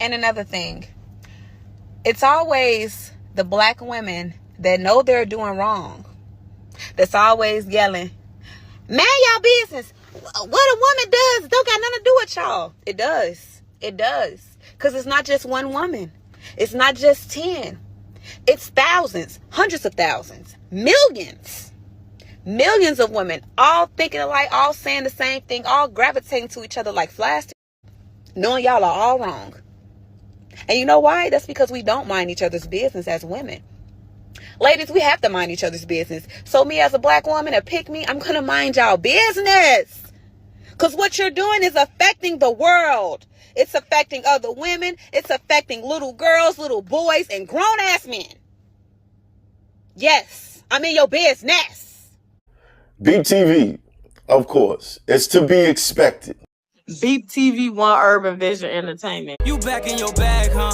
And another thing, it's always the black women that know they're doing wrong that's always yelling, "Man, y'all business. What a woman does don't got nothing to do with y'all." It does. It does. Because it's not just one woman. It's not just 10. It's thousands, hundreds of thousands, millions. Millions of women all thinking alike, all saying the same thing, all gravitating to each other like flies, knowing y'all are all wrong. And you know why? That's because we don't mind each other's business as women. Ladies, we have to mind each other's business. So me as a black woman, pick me, I'm going to mind y'all business. Because what you're doing is affecting the world. It's affecting other women. It's affecting little girls, little boys, and grown-ass men. Yes, I'm in your business. Beep TV, of course. It's to be expected. Beep TV, One Urban Vision Entertainment. You back in your bag, huh?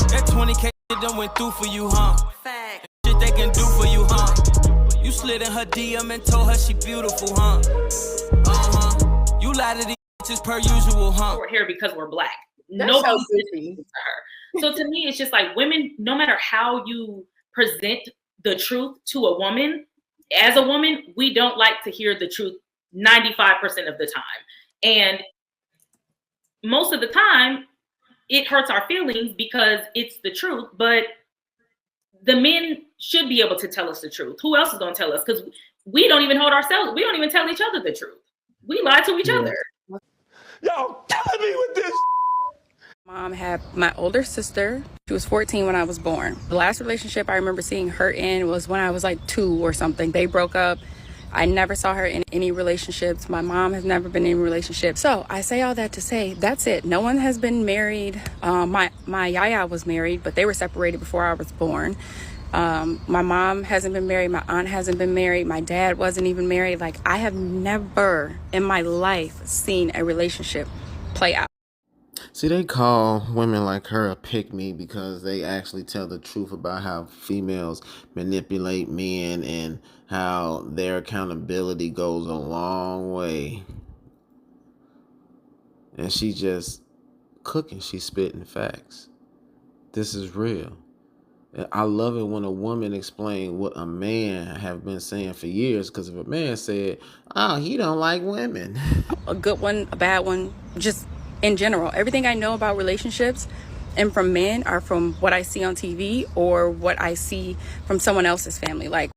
That 20K done went through for you, huh? Fact. Shit they can do for you, huh? You slid in her DM and told her she beautiful, huh? You lied to these bitches per usual, huh? We're here because we're black. That's Nobody so listens to her. So to me, it's just like women, no matter how you present the truth to a woman, as a woman, we don't like to hear the truth 95% of the time. And most of the time, it hurts our feelings because it's the truth. But the men should be able to tell us the truth. Who else is going to tell us? Because we don't even hold ourselves. We don't even tell each other the truth. We lie to each other. Y'all killing me with this. Mom had my older sister. She was 14 when I was born. The last relationship I remember seeing her in was when I was like 2 or something. They broke up. I never saw her in any relationships. My mom has never been in a relationship. So I say all that to say, that's it. No one has been married. My yaya was married, but they were separated before I was born. My mom hasn't been married. My aunt hasn't been married. My dad wasn't even married. Like, I have never in my life seen a relationship play out. See, they call women like her a pick-me because they actually tell the truth about how females manipulate men and how their accountability goes a long way. And she just cooking. She's spitting facts. This is real. I love it when a woman explains what a man have been saying for years, because if a man said, "Oh, he don't like women," a good one, a bad one, just in general, everything I know about relationships and from men are from what I see on TV or what I see from someone else's family. Like,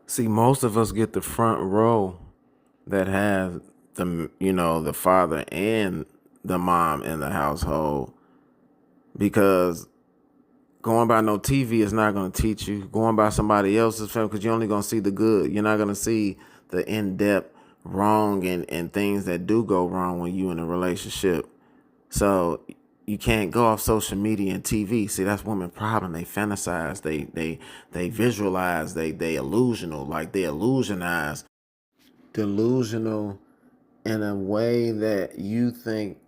see, most of us get the front row that have the father and the mom in the household, because going by no TV is not going to teach you. Going by somebody else's family, because you're only going to see the good. You're not going to see the in-depth wrong and things that do go wrong when you in a relationship. So you can't go off social media and TV. See, that's women's problem. They fantasize, they visualize, they illusional, like they illusionize. Delusional in a way that you think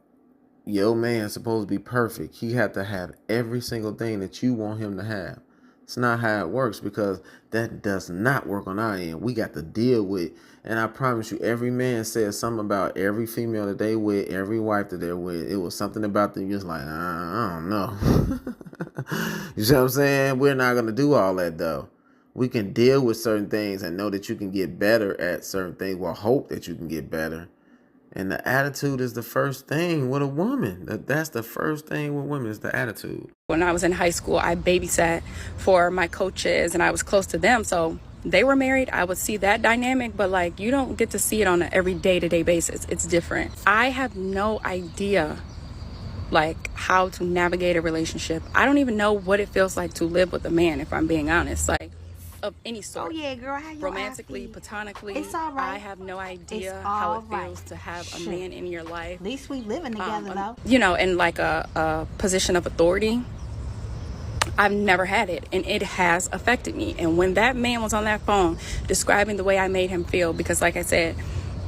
your man's supposed to be perfect. He had to have every single thing that you want him to have. It's not how it works, because that does not work on our end. We got to deal with, and I promise you, every man says something about every female that they with, every wife that they're with. It was something about them just like, I don't know. You see what I'm saying? We're not going to do all that, though. We can deal with certain things and know that you can get better at certain things. Well, hope that you can get better. And the attitude is the first thing with a woman. That's the first thing with women, is the attitude. when I was in high school, I babysat for my coaches and I was close to them. So they were married. I would see that dynamic, but like, you don't get to see it on an every day-to-day basis. It's different. I have no idea like how to navigate a relationship. I don't even know what it feels like to live with a man, if I'm being honest. Like, of any sort. Oh yeah, girl, how you romantically, platonically. It's all right. I have no idea how it feels to have a man in your life. At least we living together though. You know, in like a position of authority. I've never had it, and it has affected me. And when that man was on that phone describing the way I made him feel, because like I said,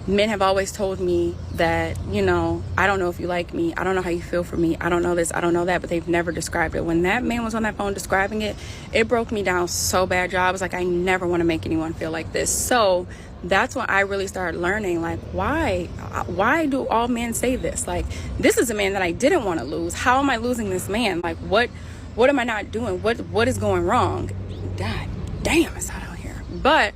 Men have always told me that, you know, I don't know if you like me. I don't know how you feel for me. I don't know this. I don't know that. But they've never described it. When that man was on that phone describing it, it broke me down so bad, y'all. I was like, I never want to make anyone feel like this. So that's when I really started learning, like, why do all men say this? Like, this is a man that I didn't want to lose. How am I losing this man? Like, what am I not doing? What is going wrong? God damn, it's hot out here. But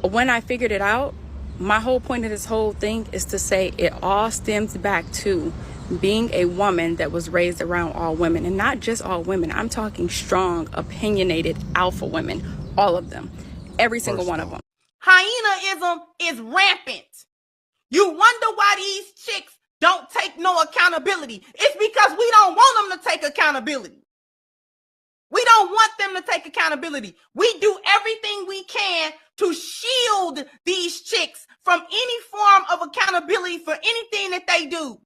when I figured it out, my whole point of this whole thing is to say it all stems back to being a woman that was raised around all women, and not just all women. I'm talking strong, opinionated alpha women, all of them, every single one of them. Hyenaism is rampant. You wonder why these chicks don't take no accountability. It's because we don't want them to take accountability. We don't want them to take accountability. We do everything we can to shield these chicks from any form of accountability for anything that they do.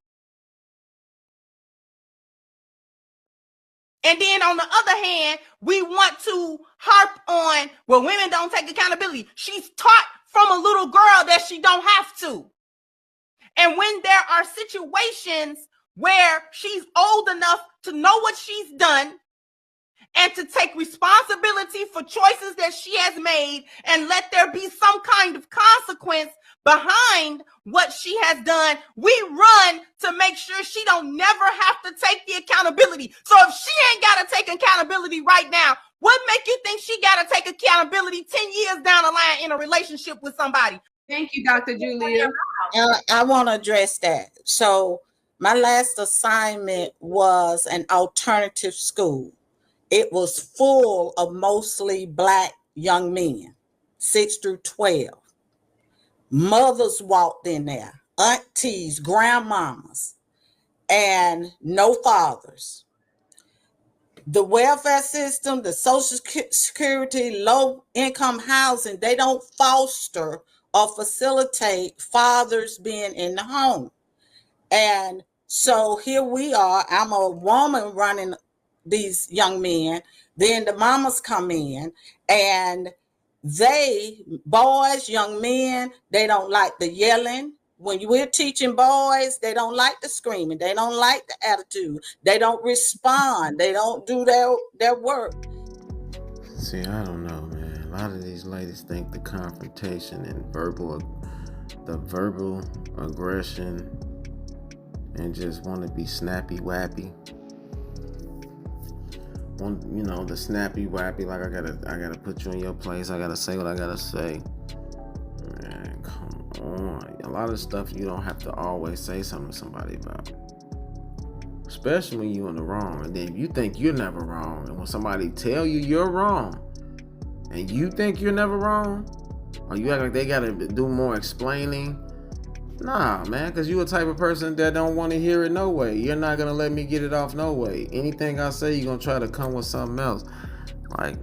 And then on the other hand, we want to harp on, well, women don't take accountability. She's taught from a little girl that she don't have to. And when there are situations where she's old enough to know what she's done and to take responsibility for choices that she has made and let there be some kind of consequence behind what she has done, we run to make sure she don't never have to take the accountability. So if she ain't got to take accountability right now, what make you think she got to take accountability 10 years down the line in a relationship with somebody? Thank you, Dr. Julia. I want to address that. So my last assignment was an alternative school. It was full of mostly Black young men, 6 through 12. Mothers walked in there, aunties, grandmamas, and no fathers. The welfare system, the Social Security, low-income housing, they don't foster or facilitate fathers being in the home. And so here we are. I'm a woman running these young men. Then the mamas come in, and boys, young men, they don't like the yelling. When we're teaching boys, they don't like the screaming. They don't like the attitude. They don't respond. They don't do their work. See, I don't know, man. A lot of these ladies think the confrontation and verbal aggression and just want to be snappy wappy. The snappy wappy, like I gotta put you in your place. I gotta say what I gotta say. Man, come on. A lot of stuff you don't have to always say something to somebody about. Especially when you're in the wrong. And then you think you're never wrong. And when somebody tell you you're wrong, and you think you're never wrong, or you act like they gotta do more explaining, nah, man, because you a type of person that don't want to hear it no way. You're not going to let me get it off no way. Anything I say, you're going to try to come with something else. Like,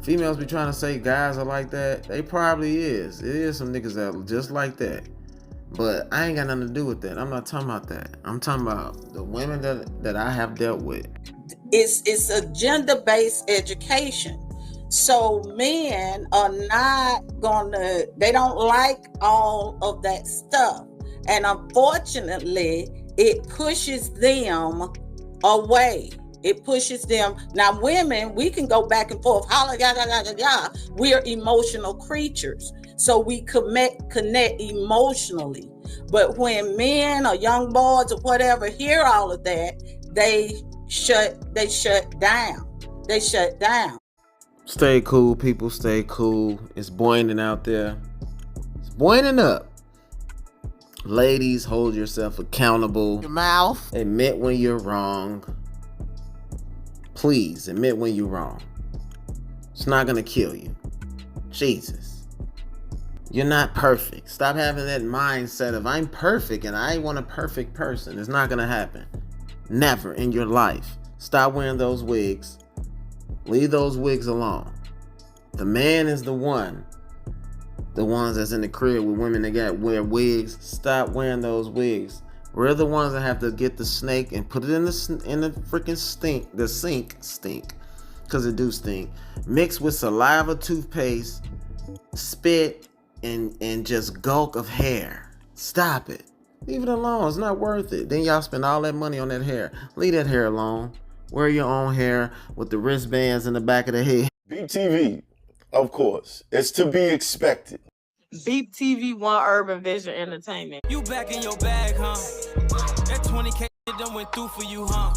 females be trying to say guys are like that. They probably is. It is some niggas that are just like that. But I ain't got nothing to do with that. I'm not talking about that. I'm talking about the women that I have dealt with. It's a gender-based education. So men are not they don't like all of that stuff. And unfortunately, it pushes them away. It pushes them. Now, women, we can go back and forth. Holla, yada. We're emotional creatures. So we connect emotionally. But when men or young boys or whatever hear all of that, they shut down. They shut down. Stay cool, people. Stay cool. It's boiling out there. It's boiling up. Ladies, hold yourself accountable. Your mouth. Admit when you're wrong. Please, admit when you're wrong. It's not going to kill you. Jesus. You're not perfect. Stop having that mindset of I'm perfect and I want a perfect person. It's not going to happen. Never in your life. Stop wearing those wigs. Leave those wigs alone. The man is the ones that's in the crib with women that wear wigs. Stop wearing those wigs. We're the ones that have to get the snake and put it in the freaking sink, because it do stink. Mixed with saliva, toothpaste, spit, and just gulk of hair. Stop it. Leave it alone. It's not worth it. Then y'all spend all that money on that hair. Leave that hair alone. Wear your own hair with the wristbands in the back of the head. Beep TV, of course. It's to be expected. Beep TV One Urban Vision Entertainment. You back in your bag, huh? That 20K shit done went through for you, huh?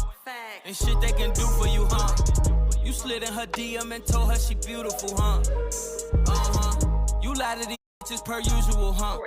And shit they can do for you, huh? You slid in her DM and told her she beautiful, huh? You lied to these bitches per usual, huh?